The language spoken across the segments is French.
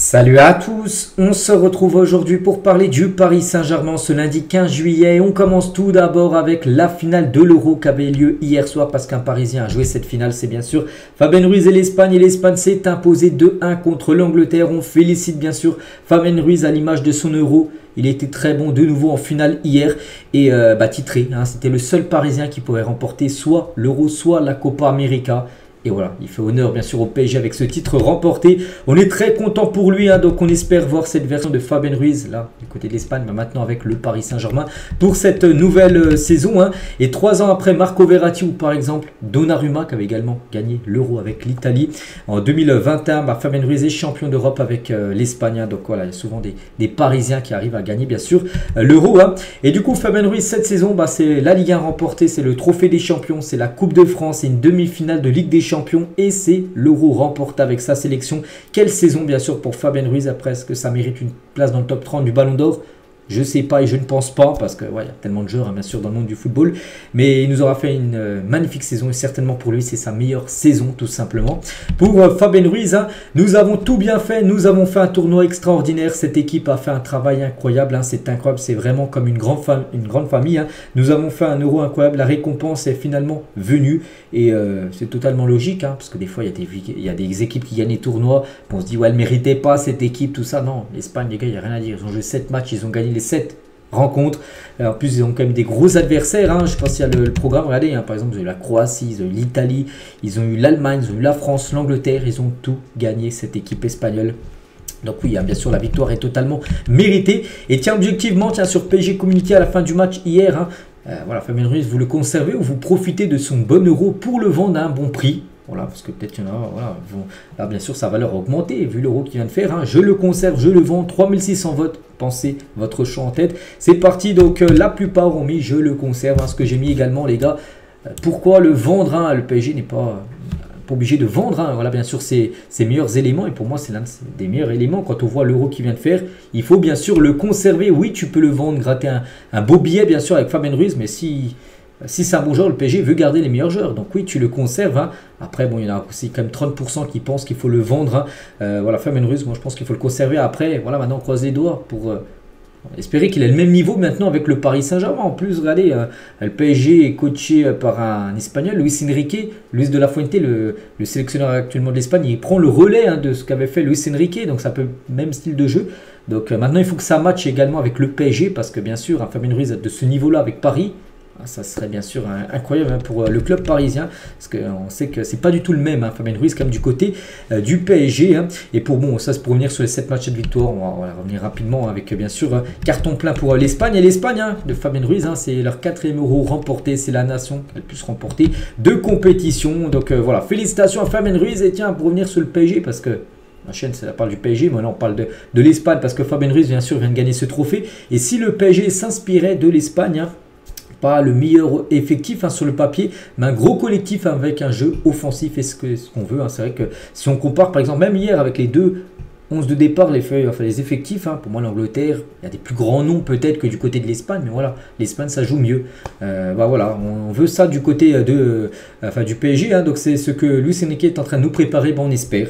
Salut à tous, on se retrouve aujourd'hui pour parler du Paris Saint-Germain ce lundi 15 juillet. On commence tout d'abord avec la finale de l'Euro qui avait lieu hier soir parce qu'un Parisien a joué cette finale, c'est bien sûr Fabien Ruiz et l'Espagne s'est imposé 2-1 contre l'Angleterre. On félicite bien sûr Fabien Ruiz à l'image de son Euro. Il était très bon de nouveau en finale hier et titré. C'était le seul Parisien qui pouvait remporter soit l'Euro, soit la Copa América. Et voilà, il fait honneur bien sûr au PSG avec ce titre remporté. On est très content pour lui, donc on espère voir cette version de Fabien Ruiz, là, du côté de l'Espagne, mais maintenant avec le Paris Saint-Germain, pour cette nouvelle saison. Et 3 ans après Marco Verratti ou par exemple Donnarumma, qui avait également gagné l'Euro avec l'Italie. En 2021, Fabien Ruiz est champion d'Europe avec l'Espagne. Donc voilà, il y a souvent des Parisiens qui arrivent à gagner bien sûr l'Euro. Et du coup, Fabien Ruiz, cette saison, c'est la Ligue 1 remportée, c'est le Trophée des Champions, c'est la Coupe de France, c'est une demi-finale de Ligue des Champions. Et c'est l'Euro remporté avec sa sélection. Quelle saison bien sûr pour Fabien Ruiz. Après, est-ce que ça mérite une place dans le top 30 du Ballon d'Or? Je ne sais pas et je ne pense pas parce que il y a tellement de joueurs bien sûr dans le monde du football. Mais il nous aura fait une magnifique saison et certainement pour lui c'est sa meilleure saison tout simplement. Pour Fabien Ruiz, nous avons tout bien fait. Nous avons fait un tournoi extraordinaire. Cette équipe a fait un travail incroyable. C'est incroyable. C'est vraiment comme une grande famille. Nous avons fait un Euro incroyable. La récompense est finalement venue. Et c'est totalement logique parce que des fois il y a des équipes qui gagnent les tournois. On se dit ouais elle ne méritait pas cette équipe tout ça. Non, l'Espagne les gars il n'y a rien à dire. Ils ont joué 7 matchs. Ils ont gagné les 7 rencontres. En plus, ils ont quand même des gros adversaires. Je pense qu'il y a le programme. Regardez, par exemple, ils ont eu la Croatie, ils ont eu l'Italie, ils ont eu l'Allemagne, ils ont eu la France, l'Angleterre. Ils ont tout gagné, cette équipe espagnole. Donc oui, bien sûr, la victoire est totalement méritée. Et tiens, objectivement, sur PSG communiqué à la fin du match hier, voilà, Fabien Ruiz, vous le conservez ou vous profitez de son bon Euro pour le vendre à un bon prix? Voilà, parce que peut-être qu'il y en a, voilà, là, bien sûr, sa valeur a augmenté, vu l'Euro qu'il vient de faire. Je le conserve, je le vends, 3600 votes. Pensez votre choix en tête. C'est parti, donc la plupart ont mis je le conserve. Ce que j'ai mis également, les gars, pourquoi le vendre? Le PSG n'est pas obligé de vendre. Voilà, bien sûr, ses meilleurs éléments. Et pour moi, c'est l'un des meilleurs éléments. Quand on voit l'Euro qu'il vient de faire, il faut bien sûr le conserver. Oui, tu peux le vendre, gratter un beau billet, bien sûr, avec Fabien Ruiz, mais si c'est un bon joueur, le PSG veut garder les meilleurs joueurs. Donc oui, tu le conserves. Après, bon, il y en a aussi quand même 30% qui pensent qu'il faut le vendre. Voilà, Fabien Ruiz, moi je pense qu'il faut le conserver. Après, voilà, maintenant on croise les doigts pour espérer qu'il ait le même niveau maintenant avec le Paris Saint-Germain. En plus, regardez, le PSG est coaché par un Espagnol, Luis Enrique. Luis de la Fuente, le sélectionneur actuellement de l'Espagne, il prend le relais de ce qu'avait fait Luis Enrique. Donc ça peut même style de jeu. Donc maintenant, il faut que ça matche également avec le PSG parce que bien sûr, Fabien Ruiz de ce niveau-là avec Paris, ça serait bien sûr incroyable pour le club parisien parce qu'on sait que c'est pas du tout le même Fabien Ruiz comme du côté du PSG. Et pour ça c'est pour revenir sur les 7 matchs de victoire. On va revenir rapidement avec bien sûr carton plein pour l'Espagne. Et l'Espagne de Fabien Ruiz, c'est leur 4e Euro remporté. C'est la nation qui a le plus remporté de compétition. Donc voilà, félicitations à Fabien Ruiz. Et tiens, pour revenir sur le PSG parce que la chaîne, ça parle du PSG, mais là on parle de l'Espagne parce que Fabien Ruiz, bien sûr, vient de gagner ce trophée. Et si le PSG s'inspirait de l'Espagne, pas le meilleur effectif sur le papier, mais un gros collectif avec un jeu offensif et ce qu'on veut. C'est vrai que si on compare par exemple, même hier avec les deux 11 de départ, les effectifs, pour moi l'Angleterre, il y a des plus grands noms peut-être que du côté de l'Espagne, mais voilà, l'Espagne ça joue mieux. Voilà, on veut ça du côté du PSG, donc c'est ce que Luis Enrique est en train de nous préparer. On espère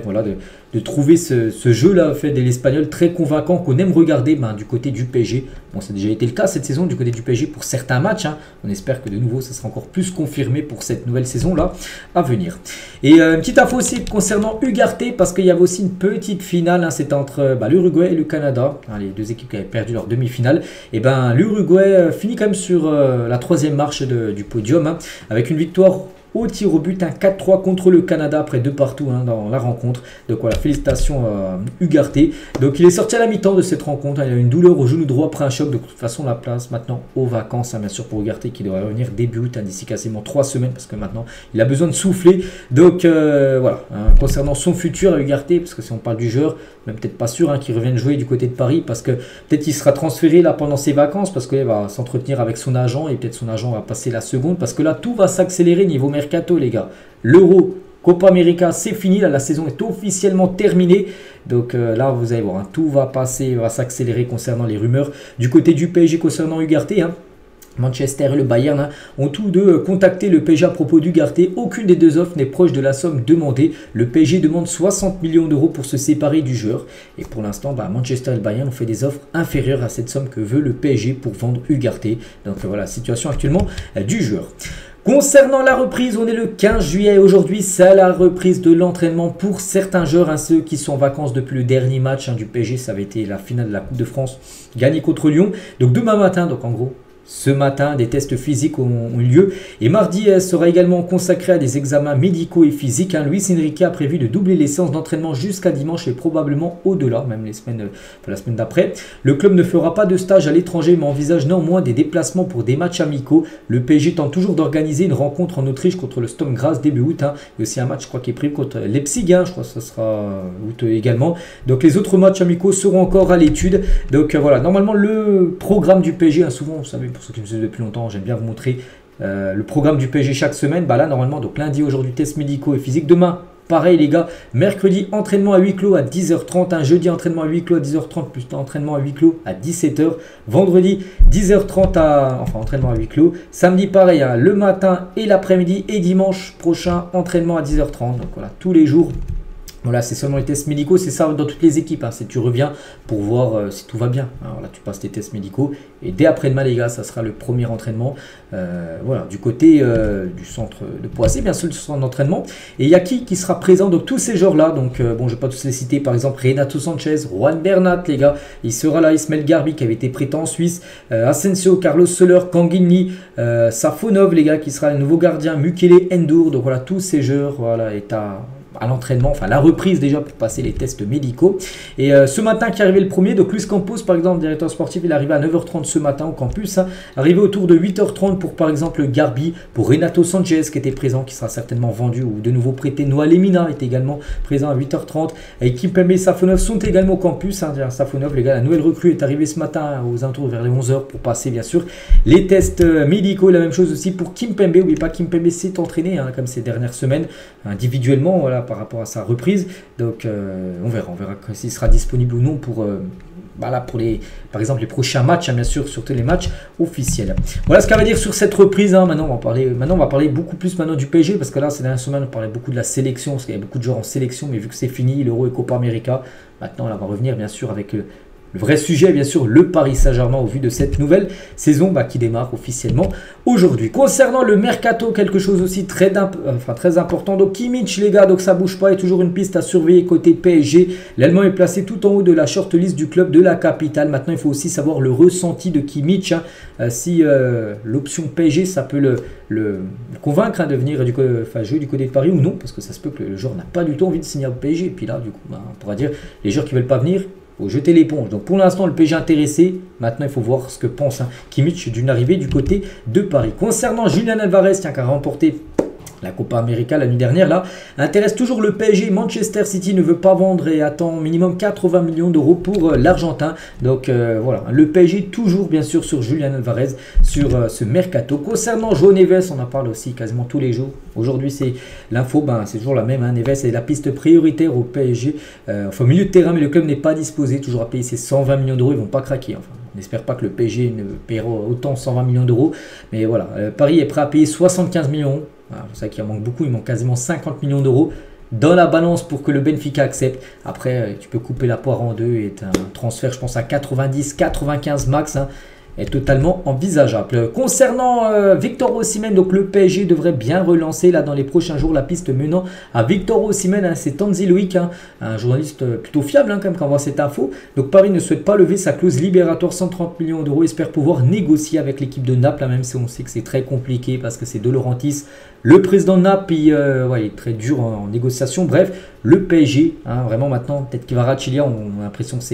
voilà, de trouver ce jeu-là fait de l'Espagnol très convaincant qu'on aime regarder du côté du PSG. Bon, ça a déjà été le cas cette saison du côté du PSG pour certains matchs. On espère que de nouveau ça sera encore plus confirmé pour cette nouvelle saison-là à venir. Et une petite info aussi concernant Ugarte, parce qu'il y avait aussi une petite finale, c'était entre l'Uruguay et le Canada, les deux équipes qui avaient perdu leur demi-finale. Et l'Uruguay finit quand même sur la 3e marche du podium, avec une victoire au tir au but, 4-3 contre le Canada après 2 partout dans la rencontre. Donc voilà, félicitations à Ugarte. Donc il est sorti à la mi-temps de cette rencontre. Il a eu une douleur au genou droit après un choc. De toute façon, la place maintenant aux vacances, bien sûr, pour Ugarte qui devrait revenir début août d'ici quasiment 3 semaines parce que maintenant il a besoin de souffler. Donc voilà, concernant son futur à Ugarte, parce que si on parle du joueur, même peut-être pas sûr qu'il revienne jouer du côté de Paris parce que peut-être qu'il sera transféré là pendant ses vacances parce qu'il va s'entretenir avec son agent et peut-être son agent va passer la seconde parce que là tout va s'accélérer niveau mercato, les gars. L'Euro, Copa América, c'est fini. Là, la saison est officiellement terminée. Donc là, vous allez voir, tout va passer, va s'accélérer concernant les rumeurs du côté du PSG concernant Ugarte. Manchester et le Bayern ont tous deux contacté le PSG à propos d'Ugarte. Aucune des deux offres n'est proche de la somme demandée. Le PSG demande 60 millions d'euros pour se séparer du joueur. Et pour l'instant, Manchester et le Bayern ont fait des offres inférieures à cette somme que veut le PSG pour vendre Ugarte. Donc voilà la situation actuellement du joueur. Concernant la reprise, on est le 15 juillet. Aujourd'hui, c'est la reprise de l'entraînement pour certains joueurs, ceux qui sont en vacances depuis le dernier match du PSG. Ça avait été la finale de la Coupe de France gagnée contre Lyon. Donc demain matin, donc en gros, ce matin, des tests physiques ont lieu et mardi sera également consacré à des examens médicaux et physiques. Luis Enrique a prévu de doubler les séances d'entraînement jusqu'à dimanche et probablement au-delà, même la semaine d'après. Le club ne fera pas de stage à l'étranger mais envisage néanmoins des déplacements pour des matchs amicaux. Le PSG tente toujours d'organiser une rencontre en Autriche contre le Sturm Graz début août. Il y a aussi un match, je crois, qui est prévu contre Leipzig. Je crois que ça sera août également. Donc les autres matchs amicaux seront encore à l'étude. Donc voilà, normalement le programme du PSG, souvent, vous savez, pour ceux qui me suivent depuis longtemps, j'aime bien vous montrer le programme du PSG chaque semaine. Là, normalement, donc lundi, aujourd'hui, tests médicaux et physiques. Demain, pareil, les gars. Mercredi, entraînement à huis clos à 10h30. Jeudi, entraînement à huis clos à 10h30, plus entraînement à huis clos à 17h. Vendredi, 10h30, entraînement à huis clos. Samedi, pareil, le matin et l'après-midi. Et dimanche prochain, entraînement à 10h30. Donc voilà, tous les jours. Voilà, c'est seulement les tests médicaux, c'est ça dans toutes les équipes. C'est tu reviens pour voir si tout va bien. Alors là, tu passes tes tests médicaux. Et dès après-demain, les gars, ça sera le premier entraînement. Voilà, du côté du centre de Poissy, bien sûr, du centre d'entraînement. Et il y a qui sera présent? Donc tous ces joueurs-là. Donc bon, je ne vais pas tous les citer. Par exemple, Renato Sanchez, Juan Bernat, les gars. Il sera là. Ismaël Garbi, qui avait été prêté en Suisse. Asensio, Carlos Soler, Kanguini, Safonov, les gars, qui sera le nouveau gardien. Mukele, Endur. Donc voilà, tous ces joueurs, voilà, est à l'entraînement, enfin la reprise déjà pour passer les tests médicaux. Et ce matin qui est arrivé le premier, donc Luis Campos par exemple, directeur sportif, il est arrivé à 9h30 ce matin au campus, arrivé autour de 8h30 pour par exemple Garbi, pour Renato Sanchez qui était présent, qui sera certainement vendu ou de nouveau prêté. Noah Lemina est également présent à 8h30 et Kimpembe et Safonov sont également au campus. Safonov, les gars, la nouvelle recrue est arrivée ce matin aux alentours vers les 11h pour passer bien sûr les tests médicaux. La même chose aussi pour Kimpembe. N'oubliez pas, Kimpembe s'est entraîné comme ces dernières semaines individuellement, voilà, par rapport à sa reprise. Donc on verra s'il sera disponible ou non pour par exemple les prochains matchs, bien sûr, surtout les matchs officiels. Voilà ce qu'elle va dire sur cette reprise. Maintenant on va parler beaucoup plus maintenant du PSG, parce que là ces dernières semaines on parlait beaucoup de la sélection, parce qu'il y a beaucoup de joueurs en sélection, mais vu que c'est fini l'Euro et Copa América, maintenant là, on va revenir bien sûr avec le vrai sujet, bien sûr, le Paris Saint-Germain au vu de cette nouvelle saison qui démarre officiellement aujourd'hui. Concernant le mercato, quelque chose aussi très important. Donc Kimmich, les gars, donc ça bouge pas, il y a toujours une piste à surveiller côté PSG. L'Allemand est placé tout en haut de la shortlist du club de la capitale. Maintenant, il faut aussi savoir le ressenti de Kimmich. Si l'option PSG, ça peut le convaincre de venir jouer du côté de Paris ou non, parce que ça se peut que le joueur n'a pas du tout envie de signer au PSG. Et puis là, du coup, on pourra dire les joueurs qui ne veulent pas venir, faut jeter l'éponge. Donc pour l'instant, le PSG est intéressé. Maintenant, il faut voir ce que pense Kimmich d'une arrivée du côté de Paris. Concernant Julian Alvarez, qui a remporté la Copa América la nuit dernière, là, intéresse toujours le PSG. Manchester City ne veut pas vendre et attend minimum 80 millions d'euros pour l'Argentin. Donc voilà, le PSG toujours bien sûr sur Julian Alvarez sur ce mercato. Concernant João Neves, on en parle aussi quasiment tous les jours. Aujourd'hui, c'est l'info, c'est toujours la même. Neves est la piste prioritaire au PSG, au milieu de terrain, mais le club n'est pas disposé toujours à payer ses 120 millions d'euros. Ils ne vont pas craquer. Enfin, on n'espère pas que le PSG ne paiera autant 120 millions d'euros. Mais voilà, Paris est prêt à payer 75 millions. Voilà, c'est ça qu'il en manque beaucoup, il manque quasiment 50 millions d'euros dans la balance pour que le Benfica accepte. Après, tu peux couper la poire en deux et un transfert, je pense, à 90, 95 max, est totalement envisageable. Concernant Victor Osimhen, donc le PSG devrait bien relancer là dans les prochains jours la piste menant à Victor Osimhen. C'est Tanzi Loïc, un journaliste plutôt fiable quand on voit cette info. Donc Paris ne souhaite pas lever sa clause libératoire 130 millions d'euros, espère pouvoir négocier avec l'équipe de Naples, même si on sait que c'est très compliqué parce que c'est De Laurentiis, le président de Naples, il est très dur en négociation. Bref, le PSG, vraiment maintenant, peut-être Kvaratskhelia, on a l'impression que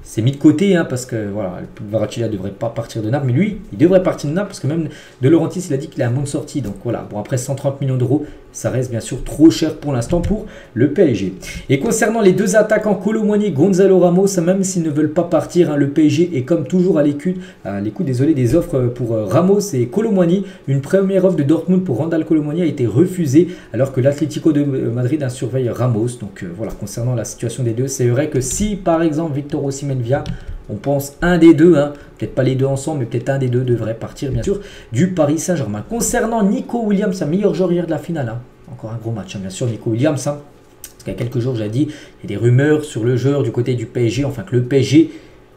c'est mis de côté, parce que voilà, Kvaratskhelia ne devrait pas partir de Naples, mais lui, il devrait partir de Naples parce que même De Laurentiis, il a dit qu'il a un monde sorti. Donc voilà, bon, après 130 millions d'euros, ça reste bien sûr trop cher pour l'instant pour le PSG. Et concernant les deux attaquants, Kolo Muani et Gonzalo Ramos, même s'ils ne veulent pas partir, le PSG est comme toujours à l'écoute des offres pour Ramos et Kolo Muani. Une première offre de Dortmund pour Randal Kolo Muani a été refusée, alors que l'Atlético de Madrid surveille Ramos. Donc voilà, concernant la situation des deux, c'est vrai que si par exemple Victor Osimhen vient, On pense un des deux, hein, peut-être pas les deux ensemble, mais peut-être un des deux devrait partir bien sûr du Paris Saint-Germain. Concernant Nico Williams, un meilleur joueur hier de la finale, hein. Encore un gros match, hein, bien sûr, Nico Williams. Hein, parce qu'il y a quelques jours, j'ai dit, il y a des rumeurs sur le joueur du côté du PSG, enfin que le PSG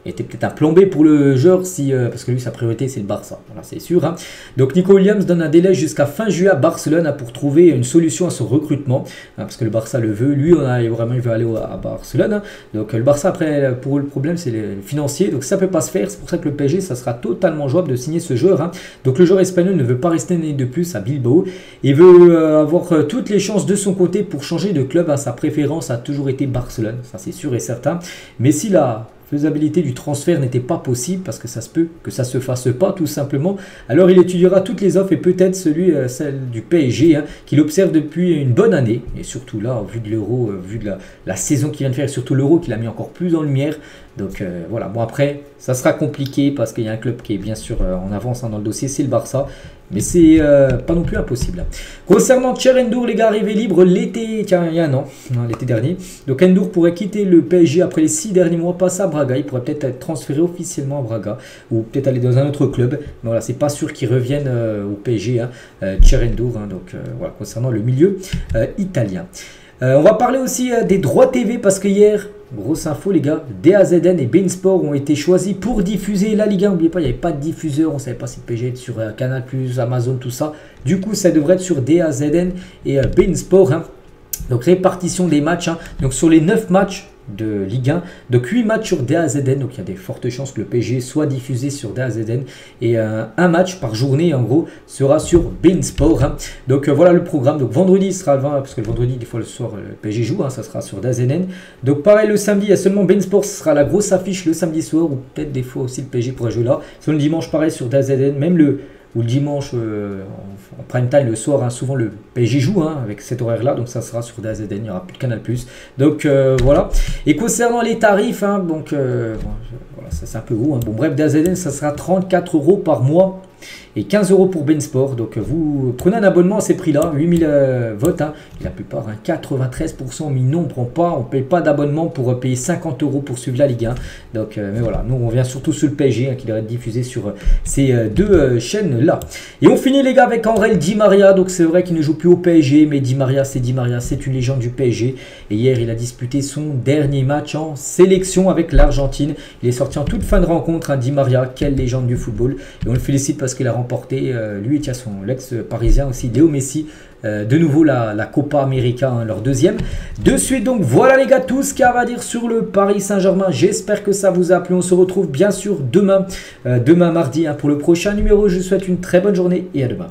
était peut-être un plombé pour le joueur, parce que lui, sa priorité, c'est le Barça. Voilà, c'est sûr. Hein. Donc, Nico Williams donne un délai jusqu'à fin juillet à Barcelone, hein, pour trouver une solution à son recrutement, hein, parce que le Barça le veut. Lui, il veut aller à Barcelone. Hein. Donc, le Barça, après, pour le problème, c'est le financier. Donc, ça ne peut pas se faire. C'est pour ça que le PSG, ça sera totalement jouable de signer ce joueur. Hein. Donc, le joueur espagnol ne veut pas rester une année de plus à Bilbao. Il veut avoir toutes les chances de son côté pour changer de club. Hein. Sa préférence a toujours été Barcelone. Ça, c'est sûr et certain. Mais s'il a faisabilité du transfert n'était pas possible parce que ça se peut que ça se fasse pas tout simplement. Alors il étudiera toutes les offres et peut-être celle du PSG, hein, qu'il observe depuis une bonne année et surtout là, vu de l'Euro, vu de la saison qu'il vient de faire et surtout l'Euro qu'il a mis encore plus en lumière. Donc voilà, bon après ça sera compliqué parce qu'il y a un club qui est bien sûr en avance, hein, dans le dossier, c'est le Barça. Mais c'est pas non plus impossible. Concernant Cher Ndour, les gars, arrivé libre l'été, tiens, il y a un an, hein, l'été dernier. Donc Ndour pourrait quitter le PSG après les 6 derniers mois, passer à Braga. Il pourrait peut-être être transféré officiellement à Braga ou peut-être aller dans un autre club. Mais voilà, c'est pas sûr qu'il revienne au PSG, hein, Cher Ndour. Hein, donc voilà, concernant le milieu italien. On va parler aussi des droits TV parce que hier, grosse info les gars, DAZN et beIN Sport ont été choisis pour diffuser la Ligue 1. N'oubliez pas, il n'y avait pas de diffuseur, on ne savait pas si le PSG était sur Canal+, Amazon, tout ça. Du coup, ça devrait être sur DAZN et beIN Sport. Hein. Donc répartition des matchs, hein. Donc sur les 9 matchs de Ligue 1, donc 8 matchs sur DAZN, donc il y a des fortes chances que le PSG soit diffusé sur DAZN et un match par journée en gros sera sur beIN Sport. Hein. Donc voilà le programme. Donc vendredi sera le 20, parce que le vendredi des fois le soir le PSG joue, hein, ça sera sur DAZN. Donc pareil le samedi il y a seulement beIN Sport, ce sera la grosse affiche le samedi soir, ou peut-être des fois aussi le PSG pourrait jouer là. Sur le dimanche pareil sur DAZN, même le dimanche en prime time le soir, hein, souvent le PSG joue, hein, avec cet horaire là, donc ça sera sur DAZN, il n'y aura plus de Canal+. Donc voilà. Et concernant les tarifs, hein, donc voilà, ça c'est un peu haut, hein. Bon bref, DAZN ça sera 34 € par mois et 15 € pour beIN Sport. Donc vous prenez un abonnement à ces prix-là, 8000 votes, hein, et la plupart, hein, 93% mais non, on ne paye pas d'abonnement pour payer 50 € pour suivre la Ligue 1. Donc mais voilà, nous on revient surtout sur le PSG, hein, qui devrait être diffusé sur ces deux chaînes-là. Et on finit les gars avec Angel Di Maria. Donc c'est vrai qu'il ne joue plus au PSG, mais Di Maria, c'est une légende du PSG. Et hier il a disputé son dernier match en sélection avec l'Argentine. Il est sorti en toute fin de rencontre, hein, Di Maria, quelle légende du football. Et on le félicite parce qu'il a remporté, lui et son l'ex-parisien aussi, Léo Messi, de nouveau la Copa América, hein, leur deuxième. De suite donc, voilà les gars, tout ce qu'il y a à dire sur le Paris Saint-Germain. J'espère que ça vous a plu. On se retrouve bien sûr demain mardi, hein, pour le prochain numéro. Je vous souhaite une très bonne journée et à demain.